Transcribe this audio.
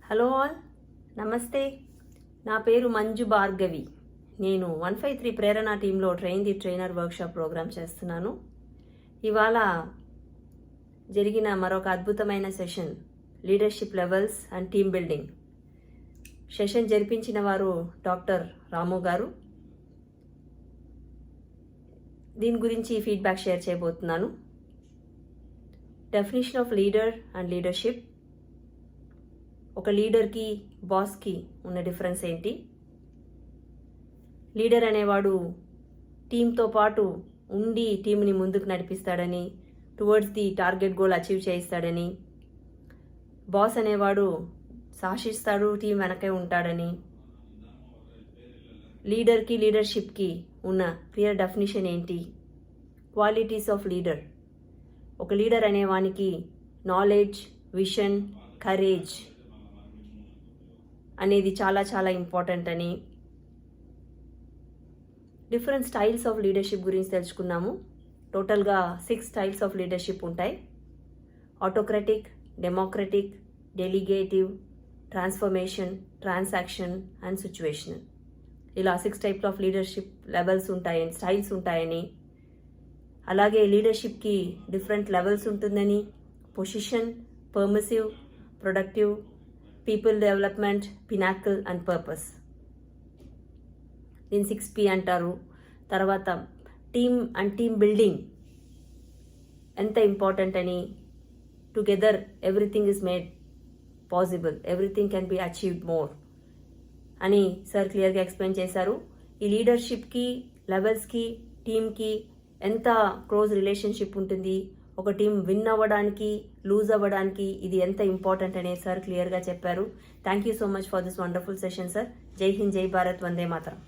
Hello all, నమస్తే. నా పేరు మంజు భార్గవి. నేను 153 ప్రేరణ టీంలో train the trainer workshop program చేస్తున్నాను. ఇవాళ జరిగిన మరొక అద్భుతమైన session leadership levels and team building session జరిపించిన వారు డాక్టర్ రాము గారు. దీని గురించి ఫీడ్బ్యాక్ షేర్ చేయబోతున్నాను. Definition of leader and leadership. ఒక లీడర్కి బాస్కి ఉన్న డిఫరెన్స్ ఏంటి? లీడర్ అనేవాడు టీంతో పాటు ఉండి టీంని ముందుకు నడిపిస్తాడని, towards the target goal achieve చేయిస్తాడని. బాస్ అనేవాడు శాసిస్తాడు, టీం వెనకే ఉంటాడని. లీడర్కి లీడర్షిప్కి ఉన్న క్లియర్ డెఫినేషన్ ఏంటి? Qualities of leader. ఒక లీడర్ అనేవానికి నాలెడ్జ్, విషన్, కరేజ్ అనేది చాలా చాలా ఇంపార్టెంట్ అని. డిఫరెంట్ స్టైల్స్ ఆఫ్ లీడర్షిప్ గురించి తెలుసుకున్నాము. టోటల్గా 6 స్టైల్స్ ఆఫ్ లీడర్షిప్ ఉంటాయి. Autocratic, democratic, delegative, transformation, transaction and situational. ఇలా 6 టైప్స్ ఆఫ్ లీడర్షిప్ లెవెల్స్ ఉంటాయని, స్టైల్స్ ఉంటాయని. అలాగే లీడర్షిప్కి డిఫరెంట్ లెవెల్స్ ఉంటుందని. Position, permissive, productive, people development, pinnacle and purpose. దీన్ని 6P అంటారు. తర్వాత టీమ్ అండ్ టీమ్ బిల్డింగ్ ఎంత ఇంపార్టెంట్ అని. Together everything is made possible, everything can be achieved more అని సార్ క్లియర్గా ఎక్స్ప్లెయిన్ చేశారు. ఈ లీడర్షిప్కి, లెవెల్స్కి, టీమ్కి ఎంత క్లోజ్ రిలేషన్షిప్ ఉంటుంది, ఒక టీం విన్ అవ్వడానికి, లూజ్ అవ్వడానికి ఇది ఎంత ఇంపార్టెంట్ అనేది సార్ క్లియర్గా చెప్పారు. Thank you so much for this wonderful session sir. జై హింద్, జై భారత్, వందే మాతరం.